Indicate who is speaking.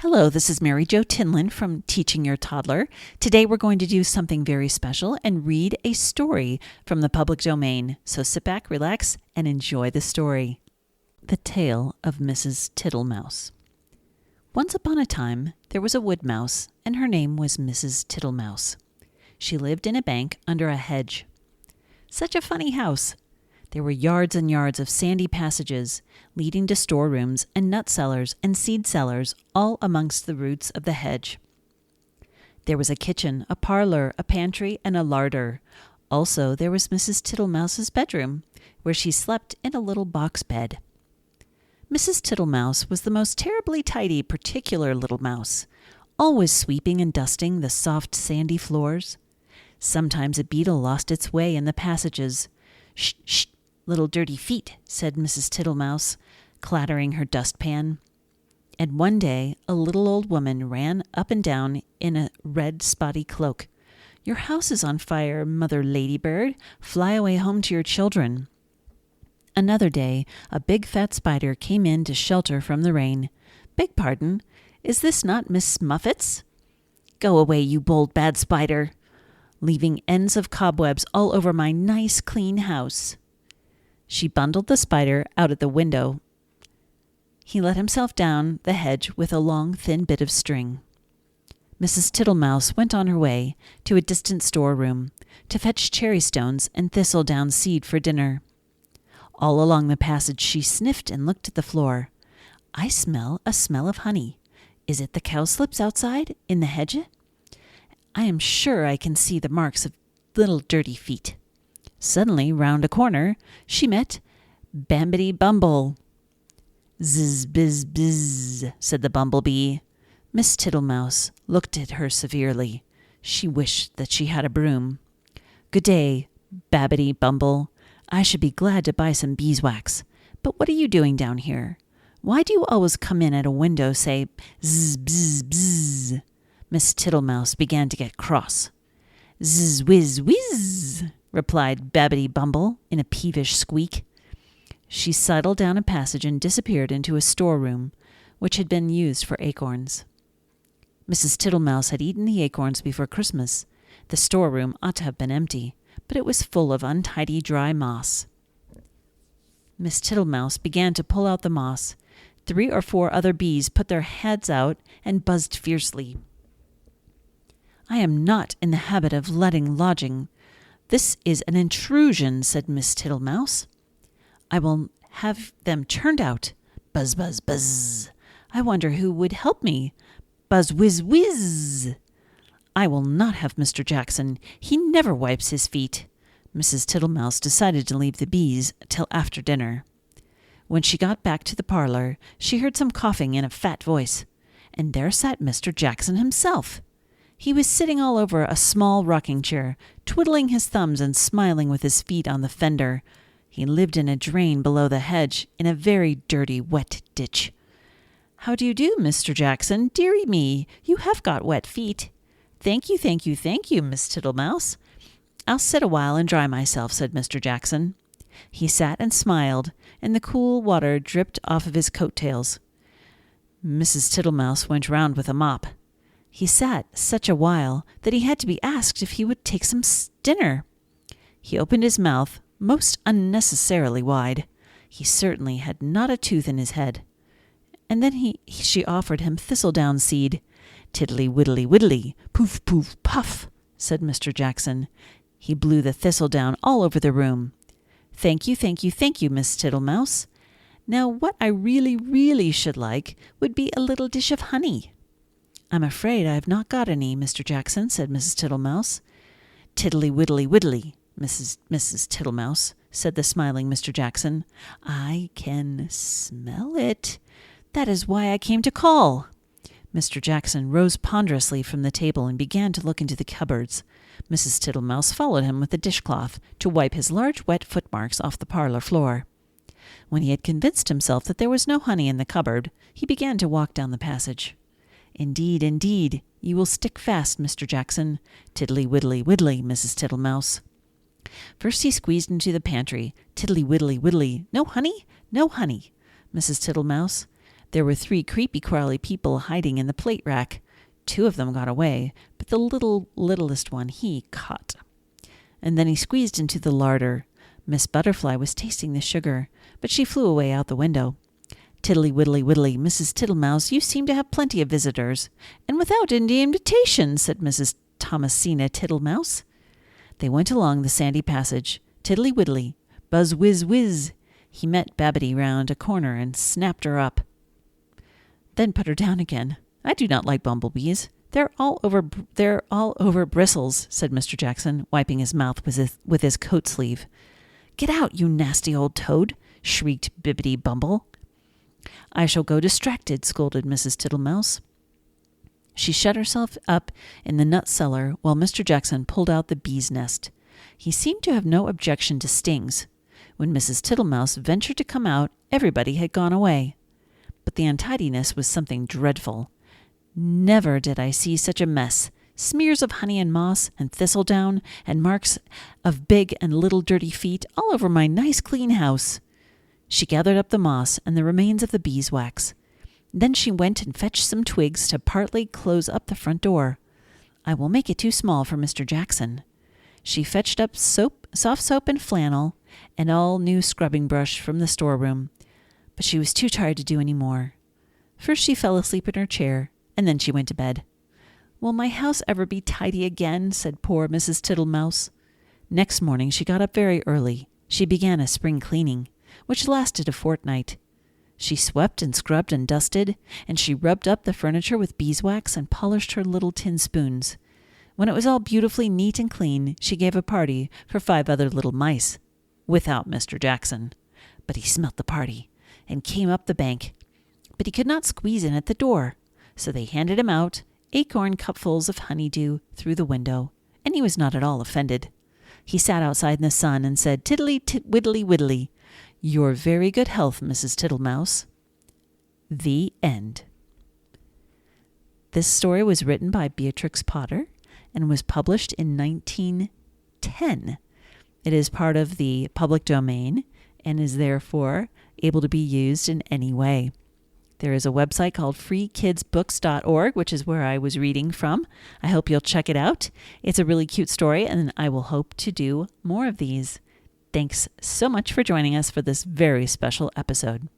Speaker 1: Hello, this is Marijo Tinlin from Teaching Your Toddler. Today we're going to do something very special and read a story from the public domain. So sit back, relax, and enjoy the story. The Tale of Mrs. Tiddlemouse. Once upon a time, there was a wood mouse, and her name was Mrs. Tiddlemouse. She lived in a bank under a hedge. Such a funny house! There were yards and yards of sandy passages, leading to storerooms and nut cellars and seed cellars, all amongst the roots of the hedge. There was a kitchen, a parlor, a pantry, and a larder. Also, there was Mrs. Tiddlemouse's bedroom, where she slept in a little box bed. Mrs. Tiddlemouse was the most terribly tidy, particular little mouse, always sweeping and dusting the soft, sandy floors. Sometimes a beetle lost its way in the passages. "Shh, shh, little dirty feet," said Mrs. Tiddlemouse, clattering her dustpan. And one day a little old woman ran up and down in a red spotty cloak. "Your house is on fire, Mother Ladybird. Fly away home to your children." Another day a big fat spider came in to shelter from the rain. "Beg pardon, is this not Miss Muffet's?" "Go away, you bold bad spider, leaving ends of cobwebs all over my nice clean house." She bundled the spider out at the window. He let himself down the hedge with a long, thin bit of string. Mrs. Tiddlemouse went on her way to a distant storeroom to fetch cherry stones and thistledown seed for dinner. All along the passage she sniffed and looked at the floor. "I smell a smell of honey. Is it the cowslips outside in the hedge? I am sure I can see the marks of little dirty feet." Suddenly, round a corner, she met Bambity Bumble. "Zzz, bizz, bizz," said the bumblebee. Miss Tiddlemouse looked at her severely. She wished that she had a broom. "Good day, Babbity Bumble. I should be glad to buy some beeswax. But what are you doing down here? Why do you always come in at a window, say, zzz, bzz, bzz?" Miss Tiddlemouse began to get cross. "Zzz, whiz, whiz," replied Babbity Bumble in a peevish squeak. She sidled down a passage and disappeared into a storeroom, which had been used for acorns. Mrs. Tiddlemouse had eaten the acorns before Christmas. The storeroom ought to have been empty, but it was full of untidy dry moss. Miss Tiddlemouse began to pull out the moss. 3 or 4 other bees put their heads out and buzzed fiercely. "I am not in the habit of letting lodging. This is an intrusion," said Miss Tiddlemouse. "I will have them turned out. Buzz, buzz, buzz. I wonder who would help me. Buzz, whiz, whiz. I will not have Mr. Jackson. He never wipes his feet." Mrs. Tiddlemouse decided to leave the bees till after dinner. When she got back to the parlor, she heard some coughing in a fat voice, and there sat Mr. Jackson himself. He was sitting all over a small rocking chair, twiddling his thumbs and smiling with his feet on the fender. He lived in a drain below the hedge, in a very dirty, wet ditch. "How do you do, Mr. Jackson? Dearie me, you have got wet feet." "Thank you, thank you, thank you, Miss Tiddlemouse. I'll sit a while and dry myself," said Mr. Jackson. He sat and smiled, and the cool water dripped off of his coat-tails. Mrs. Tiddlemouse went round with a mop. He sat such a while that he had to be asked if he would take some dinner. He opened his mouth most unnecessarily wide. He certainly had not a tooth in his head. And then she offered him thistledown seed. "Tiddly widdly widdly, poof poof puff," said Mr. Jackson. He blew the thistledown all over the room. "Thank you, thank you, thank you, Miss Tiddlemouse. Now what I really, really should like would be a little dish of honey." "I'm afraid I have not got any, Mr. Jackson," said Mrs. Tiddlemouse. "Tiddly widdly widdly, Mrs. Tiddlemouse," said the smiling Mr. Jackson. "I can smell it. That is why I came to call." Mr. Jackson rose ponderously from the table and began to look into the cupboards. Mrs. Tiddlemouse followed him with a dishcloth to wipe his large wet footmarks off the parlor floor. When he had convinced himself that there was no honey in the cupboard, he began to walk down the passage. "Indeed, indeed, you will stick fast, Mr. Jackson. Tiddly widdly widdly, Mrs. Tiddlemouse." First he squeezed into the pantry. "Tiddly widdly widdly. No honey? No honey, Mrs. Tiddlemouse. There were 3 creepy crawly people hiding in the plate rack. 2 of them got away, but the littlest one he caught. And then he squeezed into the larder. Miss Butterfly was tasting the sugar, but she flew away out the window. Tiddly widdly widdly, Mrs. Tiddlemouse, you seem to have plenty of visitors. And without any invitation, said Mrs. Thomasina Tiddlemouse. They went along the sandy passage. Tiddly widdly, buzz whiz whiz. He met Babbity round a corner and snapped her up. Then put her down again. I do not like bumblebees. They're all over bristles, said Mr. Jackson, wiping his mouth with his coat sleeve. Get out, you nasty old toad, shrieked Bibbity Bumble. I shall go distracted, scolded Mrs. Tiddlemouse. She shut herself up in the nut cellar while Mr. Jackson pulled out the bee's nest. He seemed to have no objection to stings. When Mrs. Tiddlemouse ventured to come out, everybody had gone away. But the untidiness was something dreadful. Never did I see such a mess. Smears of honey and moss and thistledown and marks of big and little dirty feet all over my nice clean house. She gathered up the moss and the remains of the beeswax. Then she went and fetched some twigs to partly close up the front door. I will make it too small for Mr. Jackson. She fetched up soft soap and flannel, and all new scrubbing brush from the storeroom. But she was too tired to do any more. First she fell asleep in her chair, and then she went to bed. Will my house ever be tidy again? Said poor Mrs. Tiddlemouse. Next morning she got up very early. She began a spring cleaning, which lasted a fortnight. She swept and scrubbed and dusted, and she rubbed up the furniture with beeswax and polished her little tin spoons. When it was all beautifully neat and clean, she gave a party for 5 other little mice, without Mr. Jackson. But he smelt the party and came up the bank. But he could not squeeze in at the door, so they handed him out acorn cupfuls of honeydew through the window, and he was not at all offended. He sat outside in the sun and said, Tiddly widdly widdly, your very good health, Mrs. Tiddlemouse. The end. This story was written by Beatrix Potter and was published in 1910. It is part of the public domain and is therefore able to be used in any way. There is a website called freekidsbooks.org, which is where I was reading from. I hope you'll check it out. It's a really cute story, and I will hope to do more of these. Thanks so much for joining us for this very special episode.